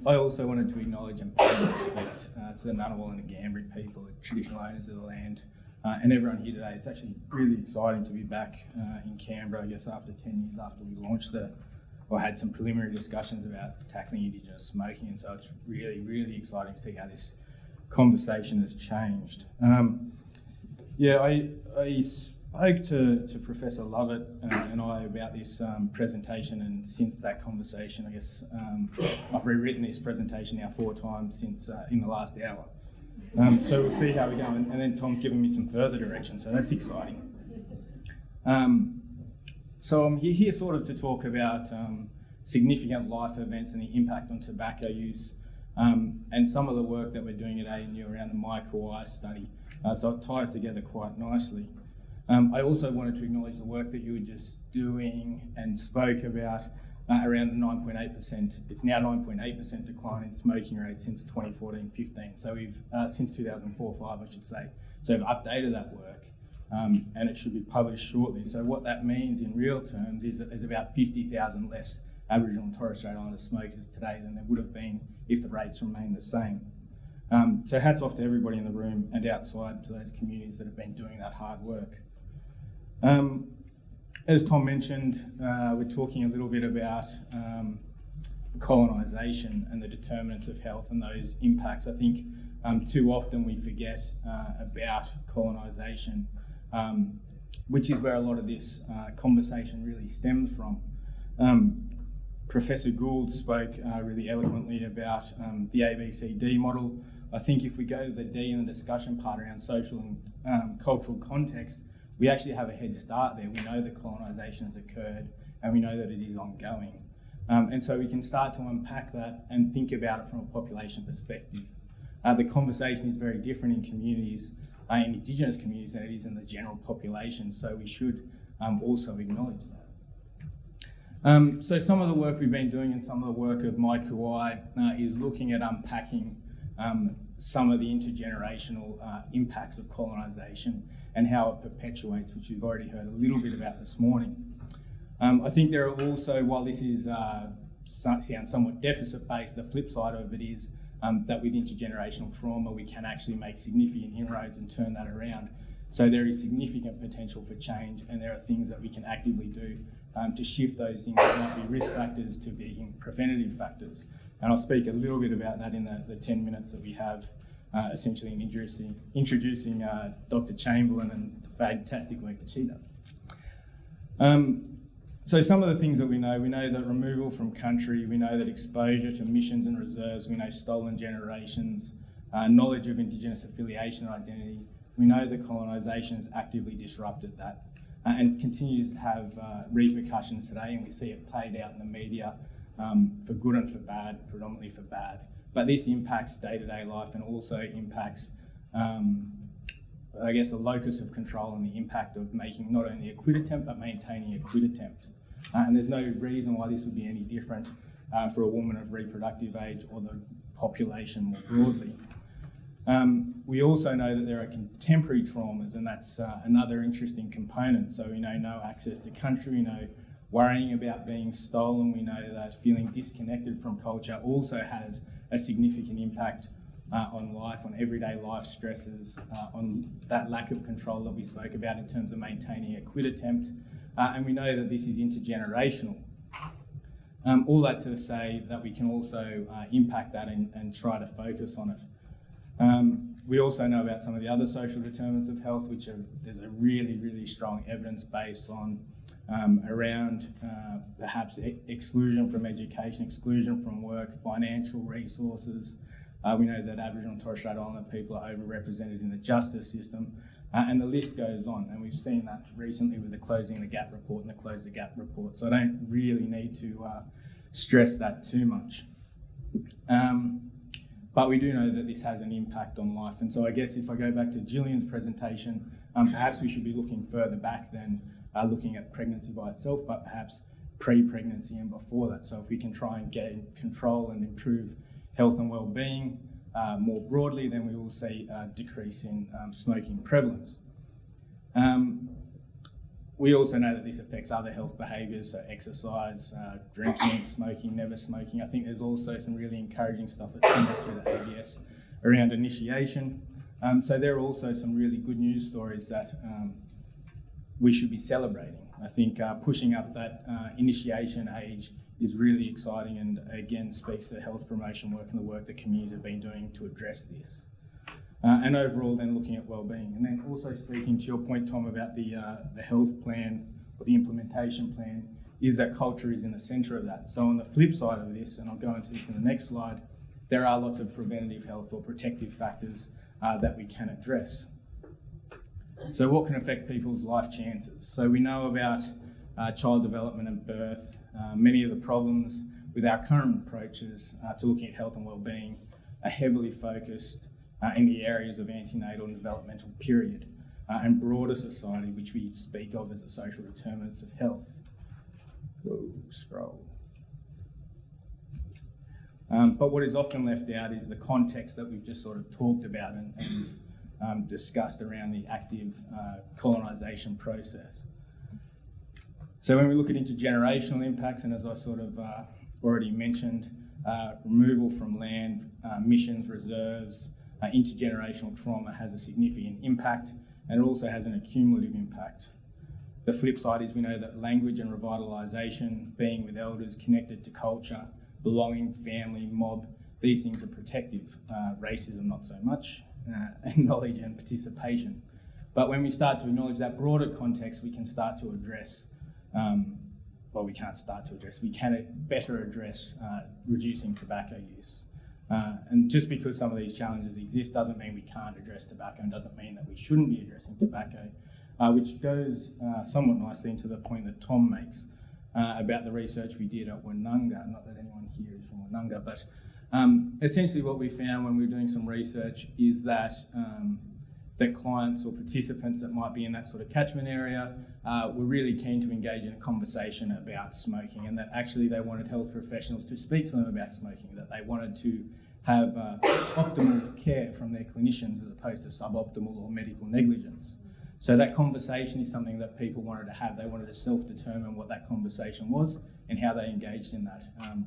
I also wanted to acknowledge and pay respect to the Ngunnawal and the Ngambri people, the traditional owners of the land, and everyone here today. It's actually really exciting to be back in Canberra, I guess, after 10 years after we launched or had some preliminary discussions about tackling Indigenous smoking, and so it's really, really exciting to see how this conversation has changed. I spoke to Professor Lovett and I about this presentation, and since that conversation, I guess I've rewritten this presentation now 4 times since in the last hour. So we'll see how we go, and then Tom's given me some further direction, so that's exciting. So I'm here sort of to talk about significant life events and the impact on tobacco use, and some of the work that we're doing at ANU around the MyKauai study. So it ties together quite nicely. I also wanted to acknowledge the work that you were just doing and spoke about around the 9.8%. It's now 9.8% decline in smoking rate since 2014-15. So we've, since 2004-5, I should say. So we've updated that work and it should be published shortly. So what that means in real terms is that there's about 50,000 less Aboriginal and Torres Strait Islander smokers today than there would have been if the rates remain the same. So hats off to everybody in the room and outside to those communities that have been doing that hard work. As Tom mentioned, we're talking a little bit about colonisation and the determinants of health and those impacts. I think too often we forget about colonisation, which is where a lot of this conversation really stems from. Professor Gould spoke really eloquently about the ABCD model. I think if we go to the D in the discussion part around social and cultural context, we actually have a head start there. We know that colonisation has occurred and we know that it is ongoing. And so we can start to unpack that and think about it from a population perspective. The conversation is very different in communities, in Indigenous communities, than it is in the general population, so we should also acknowledge that. So some of the work we've been doing and some of the work of MyKauai is looking at unpacking some of the intergenerational impacts of colonisation and how it perpetuates, which we've already heard a little bit about this morning. I think there are also, while this is sounds somewhat deficit-based, the flip side of it is that with intergenerational trauma, we can actually make significant inroads and turn that around. So there is significant potential for change, and there are things that we can actively do to shift those things that might be risk factors to being preventative factors. And I'll speak a little bit about that in the 10 minutes that we have, essentially in introducing Dr. Chamberlain and the fantastic work that she does. So some of the things that we know that removal from country, we know that exposure to missions and reserves, we know stolen generations, knowledge of Indigenous affiliation and identity. We know that colonisation has actively disrupted that and continues to have repercussions today, and we see it played out in the media for good and for bad, predominantly for bad. But this impacts day-to-day life and also impacts, I guess, the locus of control and the impact of making not only a quit attempt, but maintaining a quit attempt. And there's no reason why this would be any different for a woman of reproductive age or the population more broadly. We also know that there are contemporary traumas, and that's another interesting component. So we know no access to country, we know worrying about being stolen, we know that feeling disconnected from culture also has a significant impact on life, on everyday life stresses, on that lack of control that we spoke about in terms of maintaining a quit attempt. And we know that this is intergenerational. All that to say that we can also impact that and try to focus on it. We also know about some of the other social determinants of health, which there's a really, really strong evidence base on around perhaps exclusion from education, exclusion from work, financial resources. We know that Aboriginal and Torres Strait Islander people are overrepresented in the justice system, and the list goes on. And we've seen that recently with the Closing the Gap report and the Close the Gap report. So I don't really need to stress that too much. But we do know that this has an impact on life. And so I guess if I go back to Gillian's presentation, perhaps we should be looking further back than looking at pregnancy by itself, but perhaps pre-pregnancy and before that. So if we can try and gain control and improve health and well-being more broadly, then we will see a decrease in smoking prevalence. we also know that this affects other health behaviours, so exercise, drinking, smoking, never smoking. I think there's also some really encouraging stuff that's come up through the ABS around initiation. So there are also some really good news stories that we should be celebrating. I think pushing up that initiation age is really exciting, and again speaks to the health promotion work and the work that communities have been doing to address this. And overall then looking at wellbeing. And then also speaking to your point, Tom, about the health plan or the implementation plan, is that culture is in the centre of that. So on the flip side of this, and I'll go into this in the next slide, there are lots of preventative health or protective factors that we can address. So what can affect people's life chances? So we know about child development and birth. Many of the problems with our current approaches to looking at health and wellbeing are heavily focused in the areas of antenatal and developmental period and broader society, which we speak of as the social determinants of health. Whoa, scroll. But what is often left out is the context that we've just sort of talked about and discussed around the active colonisation process. So when we look at intergenerational impacts, and as I've sort of already mentioned, removal from land, missions, reserves, intergenerational trauma has a significant impact, and it also has an accumulative impact. The flip side is we know that language and revitalisation, being with elders, connected to culture, belonging, family, mob, these things are protective. Racism not so much, and knowledge and participation. But when we start to acknowledge that broader context, we can start to address, we can't start to address, we can better address reducing tobacco use. And just because some of these challenges exist doesn't mean we can't address tobacco, and doesn't mean that we shouldn't be addressing tobacco, which goes somewhat nicely into the point that Tom makes about the research we did at Woonunga. Not that anyone here is from Woonunga, but essentially what we found when we were doing some research is that that clients or participants that might be in that sort of catchment area were really keen to engage in a conversation about smoking, and that actually they wanted health professionals to speak to them about smoking, that they wanted to have optimal care from their clinicians as opposed to suboptimal or medical negligence. So that conversation is something that people wanted to have. They wanted to self-determine what that conversation was and how they engaged in that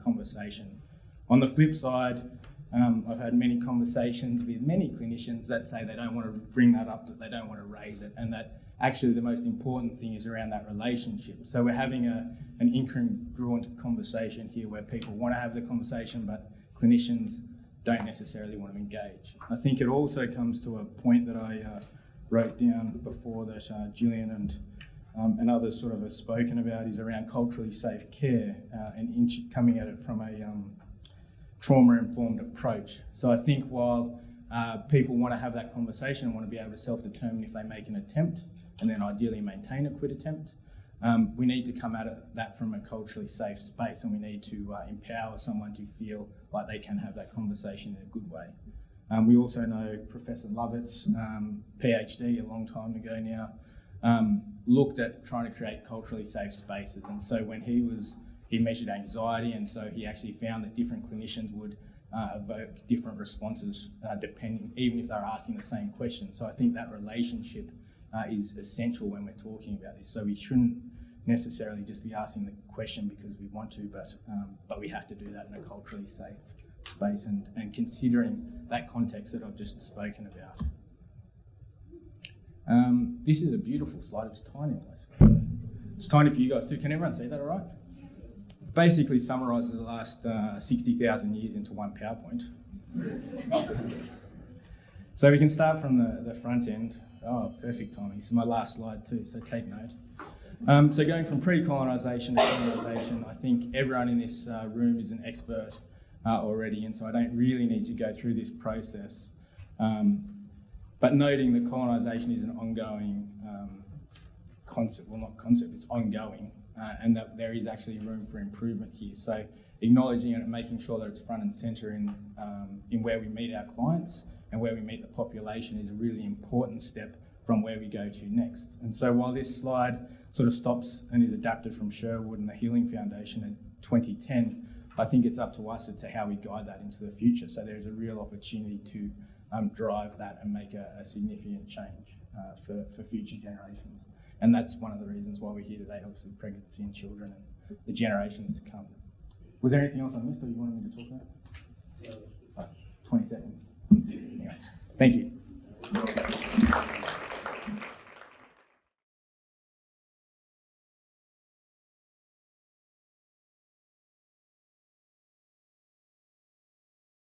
conversation. On the flip side, I've had many conversations with many clinicians that say they don't want to bring that up, that they don't want to raise it, and that actually the most important thing is around that relationship. So we're having an incongruent conversation here where people want to have the conversation, but clinicians don't necessarily want to engage. I think it also comes to a point that I wrote down before that Gillian and others sort of have spoken about, is around culturally safe care and coming at it from a trauma-informed approach. So I think while people want to have that conversation and want to be able to self-determine if they make an attempt and then ideally maintain a quit attempt, we need to come at that from a culturally safe space, and we need to empower someone to feel like they can have that conversation in a good way. We also know Professor Lovett's PhD a long time ago now looked at trying to create culturally safe spaces, and so when he measured anxiety, and so he actually found that different clinicians would evoke different responses depending, even if they're asking the same question. So I think that relationship is essential when we're talking about this. So we shouldn't necessarily just be asking the question because we want to, but we have to do that in a culturally safe space and considering that context that I've just spoken about. This is a beautiful slide. It's tiny on this one. It's tiny for you guys too. Can everyone see that all right? It's basically summarises the last 60,000 years into one PowerPoint. So we can start from the front end. Oh, perfect timing. This is my last slide too, so take note. So going from pre-colonisation to colonisation, I think everyone in this room is an expert already, and so I don't really need to go through this process. But noting that colonisation is an ongoing concept, well not concept, it's ongoing, and that there is actually room for improvement here. So acknowledging it and making sure that it's front and centre in where we meet our clients and where we meet the population is a really important step from where we go to next. And so while this slide sort of stops and is adapted from Sherwood and the Healing Foundation in 2010, I think it's up to us as to how we guide that into the future. So there's a real opportunity to drive that and make a significant change for future generations. And that's one of the reasons why we're here today, obviously pregnancy in children and the generations to come. Was there anything else I missed or you wanted me to talk about? 20 seconds. Anyway, thank you.